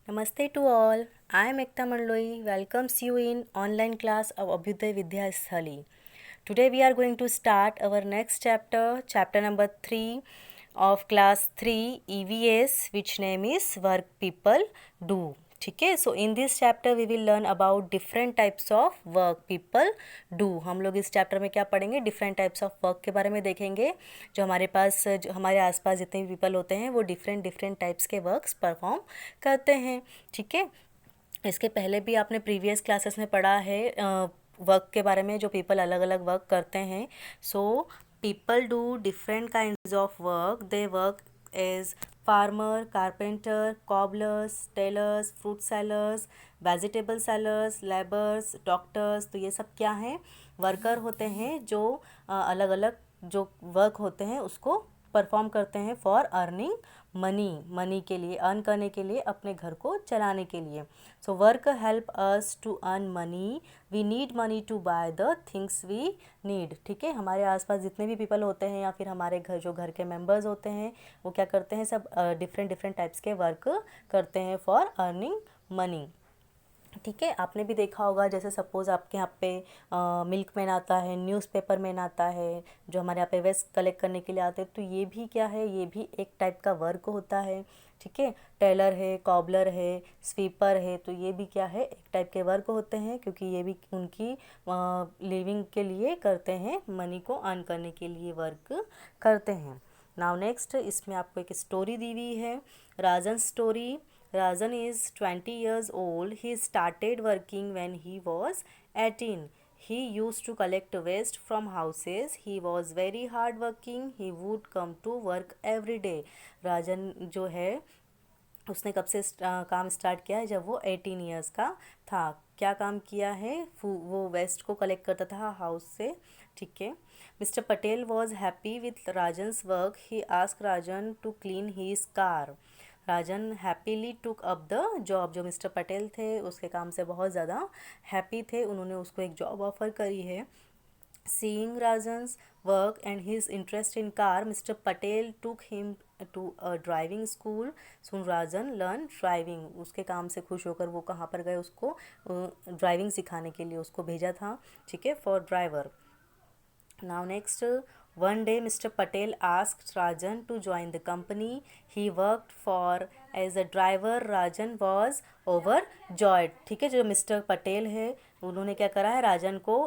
Namaste to all. I am Ekta Mandloi. Welcomes you in online class of Abhyuday Vidya Sthali. Today we are going to start our next chapter, chapter number 3 of class 3 EVS, which name is Work People Do. ठीक है, so in this chapter we will learn about different types of work people do. हम लोग इस chapter में क्या पढ़ेंगे, different types of work के बारे में देखेंगे. जो हमारे पास, जो हमारे आसपास जितने भी पीपल होते हैं वो डिफरेंट डिफरेंट टाइप्स के वर्क्स परफॉर्म करते हैं. ठीक है, इसके पहले भी आपने प्रीवियस क्लासेस में पढ़ा है वर्क के बारे में, जो पीपल अलग अलग वर्क करते हैं. So people do different kinds of work. They work as farmer, carpenter, cobblers, tailors, fruit sellers, vegetable sellers, labours, doctors. तो ये सब क्या हैं, वर्कर होते हैं जो अलग अलग जो वर्क होते हैं उसको परफॉर्म करते हैं फॉर अर्निंग मनी. मनी के लिए, अर्न करने के लिए, अपने घर को चलाने के लिए. So work help us to earn money. We need money to buy the things we need. ठीक है, हमारे आसपास जितने भी पीपल होते हैं या फिर हमारे घर जो घर के मेंबर्स होते हैं वो क्या करते हैं, सब डिफरेंट डिफरेंट टाइप्स के वर्क करते हैं फॉर अर्निंग मनी. ठीक है, आपने भी देखा होगा, जैसे सपोज़ आपके यहाँ पे मिल्कमैन आता है, न्यूज़पेपर मैन आता है, जो हमारे यहाँ पे वेस्ट कलेक्ट करने के लिए आते हैं. तो ये भी क्या है, ये भी एक टाइप का वर्क होता है. ठीक है, टेलर है, कॉबलर है, स्वीपर है. तो ये भी क्या है, एक टाइप के वर्क होते हैं, क्योंकि ये भी उनकी लिविंग के लिए करते हैं, मनी को अर्न करने के लिए वर्क करते हैं. नाउ नेक्स्ट, इसमें आपको एक स्टोरी दी हुई है, राजन story. Rajan is 20 years old. He started working when he was 18. He used to collect waste from houses. He was very hard working. He would come to work every day. राजन जो है उसने कब से काम start किया है, जब वो 18 ईयर्स का था. क्या काम किया है, वो वेस्ट को कलेक्ट करता था हाउस से. ठीक है, mister Patel was happy with Rajan's work. He ask Rajan to clean his car. Rajan happily took up the job. जो मिस्टर पटेल थे उसके काम से बहुत ज़्यादा हैप्पी थे, उन्होंने उसको एक जॉब ऑफर करी है. Seeing Rajan's work and his interest in car, Mr. Patel took him to a driving school. Soon Rajan learn driving. उसके काम से खुश होकर वो कहाँ पर गए, उसको ड्राइविंग सिखाने के लिए उसको भेजा था. ठीक है, for driver. Now next, one day Mr. Patel asked Rajan to join the company he worked for as a driver. Rajan was overjoyed. ठीक है, जो मिस्टर पटेल है उन्होंने क्या करा है, राजन को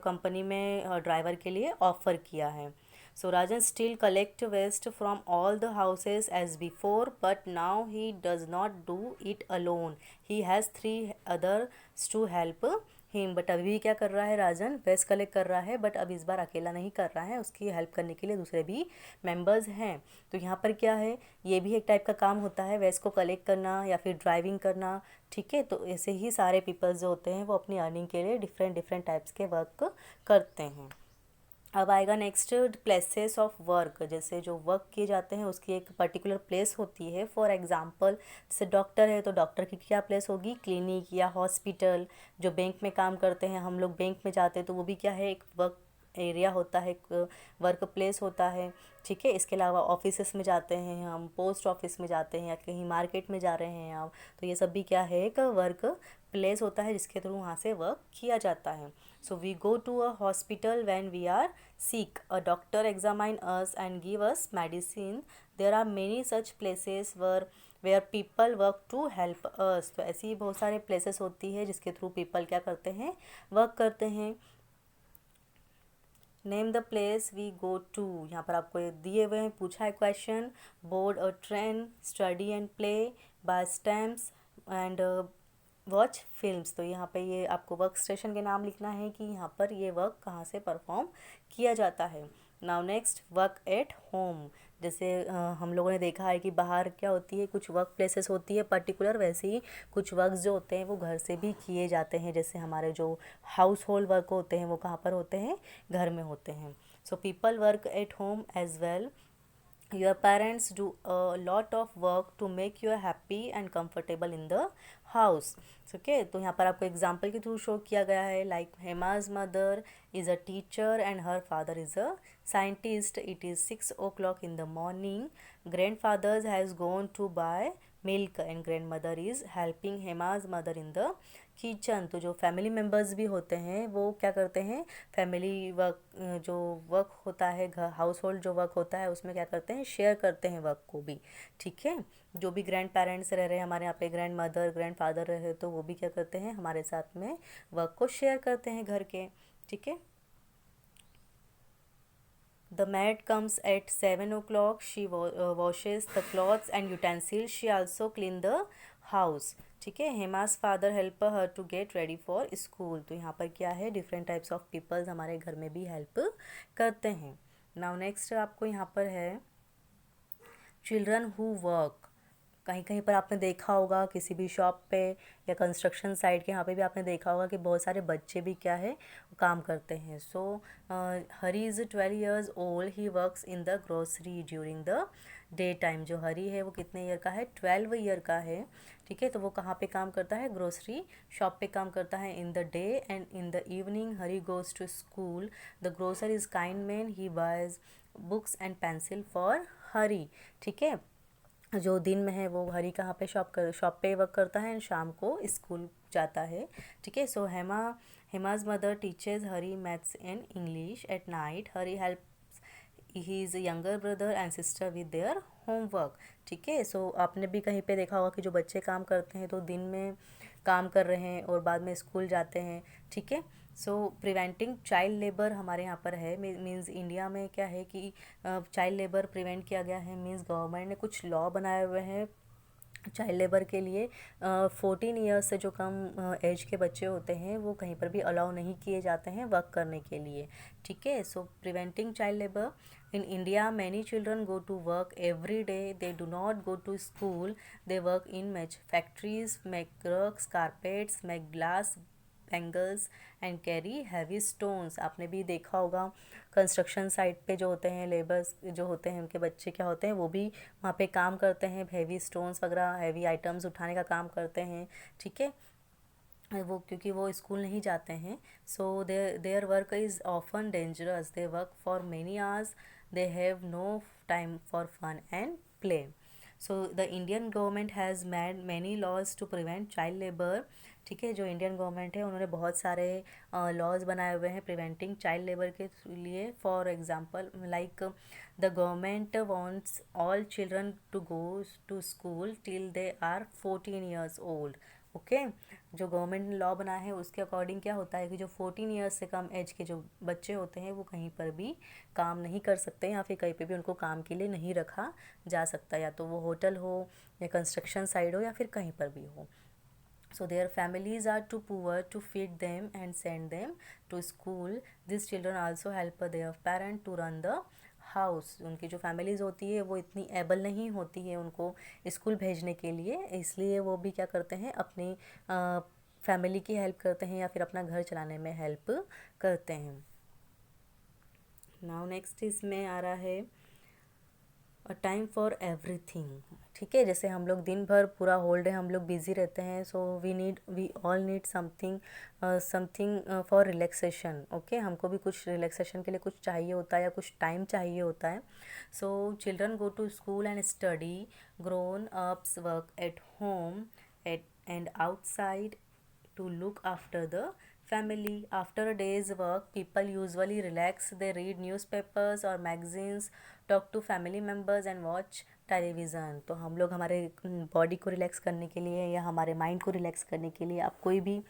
कंपनी में ड्राइवर के लिए ऑफर किया है. So Rajan still collect waste from all the houses as before, but now he does not do it alone. He has 3 others to help him. But अभी भी क्या कर रहा है, राजन वेस्ट कलेक्ट कर रहा है, बट अब इस बार अकेला नहीं कर रहा है, उसकी हेल्प करने के लिए दूसरे भी मेंबर्स हैं. तो यहाँ पर क्या है, ये भी एक टाइप का काम होता है, वेस्ट को कलेक्ट करना या फिर ड्राइविंग करना. ठीक है, तो ऐसे ही सारे पीपल्स जो होते हैं वो अपनी अर्निंग के लिए डिफरेंट डिफरेंट टाइप्स के वर्क करते हैं. अब आएगा नेक्स्ट, प्लेसेस ऑफ वर्क. जैसे जो वर्क किए जाते हैं उसकी एक पर्टिकुलर प्लेस होती है. फॉर एग्जांपल, जैसे डॉक्टर है तो डॉक्टर की क्या प्लेस होगी, क्लिनिक या हॉस्पिटल. जो बैंक में काम करते हैं, हम लोग बैंक में जाते हैं तो वो भी क्या है, एक वर्क एरिया होता है, वर्क प्लेस होता है. ठीक है, इसके अलावा ऑफिसेस में जाते हैं हम, पोस्ट ऑफिस में जाते हैं, या कहीं मार्केट में जा रहे हैं आप, तो ये सब भी क्या है, एक वर्क प्लेस होता है जिसके थ्रू वहाँ से वर्क किया जाता है. So we go to a hospital when we are sick. A doctor examine us and give us medicine. There are many such places where people work to help us. तो ऐसी बहुत सारे places होती है जिसके थ्रू people क्या करते हैं, वर्क करते हैं. Name the place we go to. यहाँ पर आपको दिए हुए हैं, पूछा है question. Board a train, study and play, buy stamps and watch films. तो यहाँ पे ये आपको वर्क स्टेशन के नाम लिखना है कि यहाँ पर ये वर्क कहाँ से परफॉर्म किया जाता है. Now next, work at home. जैसे हम लोगों ने देखा है कि बाहर क्या होती है, कुछ वर्क प्लेसेस होती है पर्टिकुलर, वैसे ही कुछ वर्क जो होते हैं वो घर से भी किए जाते हैं. जैसे हमारे जो हाउस होल्ड वर्क होते हैं वो कहाँ पर होते हैं, घर में होते हैं. So people work at home as well. Your parents do a lot of work to make you happy and comfortable in the house. Okay, तो यहाँ पर आपको एग्जाम्पल के थ्रू शो किया गया है. Like Hema's mother is a teacher and her father is a scientist. It is 6 o'clock in the morning. Grandfathers has gone to buy milk and grandmother is helping Hema's mother in the kitchen. तो जो family members भी होते हैं वो क्या करते हैं, family work जो वर्क होता है, घर हाउस होल्ड जो वर्क होता है उसमें क्या करते हैं, शेयर करते हैं वर्क को भी। ठीक है, जो भी ग्रैंड पेरेंट्स रह रहे हैं हमारे यहाँ पे, ग्रैंड मदर ग्रैंड फादर रहे, तो वो भी क्या करते हैं, हमारे साथ में वर्क को शेयर करते हैं घर के। ठीक है, The maid comes at 7 o'clock. She washes the clothes and utensils. She also clean the house. ठीक है, Hema's father help her to get ready for school. तो यहाँ पर क्या है, डिफरेंट टाइप्स ऑफ पीपल्स हमारे घर में भी हेल्प करते हैं। नाउ नेक्स्ट आपको यहाँ पर है चिल्ड्रन हु वर्क। कहीं कहीं पर आपने देखा होगा किसी भी शॉप पे या कंस्ट्रक्शन साइट के यहाँ पे भी आपने देखा होगा कि बहुत सारे बच्चे भी क्या है, काम करते हैं। So Hari is 12 years old, he works in the grocery during the day time. जो हरी है वो कितने ईयर का है, 12 ईयर का है। ठीक है, तो वो कहाँ पे काम करता है, ग्रोसरी शॉप पे काम करता है in the day, and in the evening Hari goes to school. The grocer is kind man, he buys books and pencil for Hari. ठीक है, जो दिन में है वो हरी कहाँ पे शॉप पे वर्क करता है एंड शाम को स्कूल जाता है। ठीक है, so Hema's mother teachers Hari maths and English at night. Hari help his younger brother and sister with their homework. ठीक है, सो आपने भी कहीं पे देखा होगा कि जो बच्चे काम करते हैं तो दिन में काम कर रहे हैं और बाद में स्कूल जाते हैं। ठीक है, सो प्रिवेंटिंग चाइल्ड लेबर हमारे यहाँ पर है, मीन्स इंडिया में क्या है कि चाइल्ड लेबर प्रिवेंट किया गया है, मीन्स गवर्नमेंट ने कुछ लॉ बनाए हुए हैं चाइल्ड लेबर के लिए। 14 ईयर्स से जो कम एज के बच्चे होते हैं वो कहीं पर भी अलाउ नहीं किए जाते हैं वर्क करने के लिए। ठीक है, so preventing child labour in India, many children go to work every day, they do not go to school, they work in match factories, make rugs, carpets, make glass bangles and carry heavy stones. आपने भी देखा होगा construction site पे जो होते हैं labours जो होते हैं उनके बच्चे क्या होते हैं, वो भी वहाँ पे काम करते हैं, हैवी स्टोन्स वगैरह हैवी आइटम्स उठाने का काम करते हैं। ठीक है, वो क्योंकि वो स्कूल नहीं जाते हैं, so their work is often dangerous, they work for many hours, they have no time for fun and play. So the Indian government has made many laws to prevent child labour. ठीक है, जो Indian government है उन्होंने बहुत सारे laws बनाए हुए हैं प्रिवेंटिंग चाइल्ड लेबर के लिए। For example like the government wants all children to go to school till they are 14 years old। Okay, जो गवर्नमेंट ने लॉ बनाया है उसके अकॉर्डिंग क्या होता है कि जो 14 ईयर्स से कम एज के जो बच्चे होते हैं वो कहीं पर भी काम नहीं कर सकते या फिर कहीं पे भी उनको काम के लिए नहीं रखा जा सकता, या तो वो होटल हो या कंस्ट्रक्शन साइट हो या फिर कहीं पर भी हो। So their families are too poor to feed them and send them to school. These children also help their parent to run the house. उनकी जो फैमिलीज़ होती है वो इतनी एबल नहीं होती है उनको स्कूल भेजने के लिए, इसलिए वो भी क्या करते हैं, अपनी फैमिली की हेल्प करते हैं या फिर अपना घर चलाने में हेल्प करते हैं। नाउ नेक्स्ट इसमें आ रहा है अ टाइम फॉर एवरीथिंग। ठीक है, जैसे हम लोग दिन भर पूरा होल डे हम लोग बिजी रहते हैं, so we all need something for relaxation. Okay, हमको भी कुछ रिलैक्सेशन के लिए कुछ चाहिए होता है या कुछ टाइम चाहिए होता है। So children go to school and study, grown ups work at home and outside to look after the family. After a day's work, people usually relax. They read newspapers or magazines, talk to family members and watch television. तो हम लोग हमारे body को relax करने के लिए या हमारे माइंड को रिलैक्स करने के लिए आप कोई भी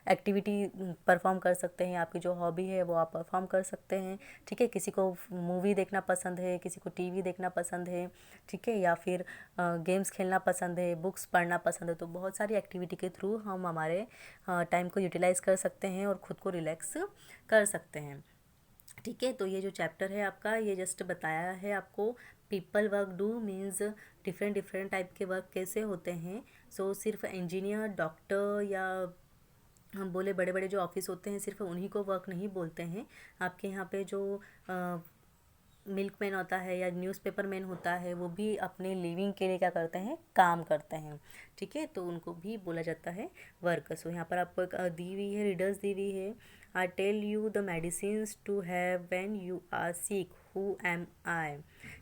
एक्टिविटी परफॉर्म कर सकते हैं, आपकी जो हॉबी है वो आप परफॉर्म कर सकते हैं। ठीक है, किसी को मूवी देखना पसंद है, किसी को टीवी देखना पसंद है, ठीक है, या फिर गेम्स खेलना पसंद है, बुक्स पढ़ना पसंद है, तो बहुत सारी एक्टिविटी के थ्रू हम हमारे टाइम को यूटिलाइज़ कर सकते हैं और ख़ुद को रिलैक्स कर सकते हैं। ठीक है, तो ये जो चैप्टर है आपका ये जस्ट बताया है आपको people work do means different type के वर्क कैसे होते हैं। सो सिर्फ इंजीनियर डॉक्टर या हम बोले बड़े बड़े जो ऑफिस होते हैं सिर्फ उन्हीं को वर्क नहीं बोलते हैं। आपके यहाँ पे जो मिल्क मैन होता है या न्यूज़पेपर मैन होता है वो भी अपने लिविंग के लिए क्या करते हैं, काम करते हैं। ठीक है, तो उनको भी बोला जाता है वर्कर्स। यहाँ पर आपको एक दी हुई है, रीडर्स दी हुई है। I tell you the medicines to have when you are sick, who am I.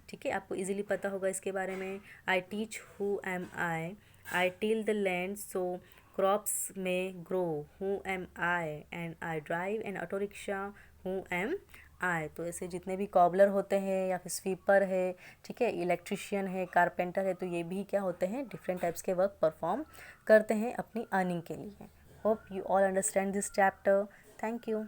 ठीक है, आपको इजीली पता होगा इसके बारे में। I teach who am I, I till the land so crops may grow. Who am I? And I drive an auto rickshaw. Who am I? तो ऐसे जितने भी कॉबलर होते हैं या फिर स्वीपर है, ठीक है, इलेक्ट्रिशियन है, कारपेंटर है, तो ये भी क्या होते हैं, डिफरेंट टाइप्स के वर्क परफॉर्म करते हैं अपनी अर्निंग के लिए. Hope you all understand this chapter. Thank you.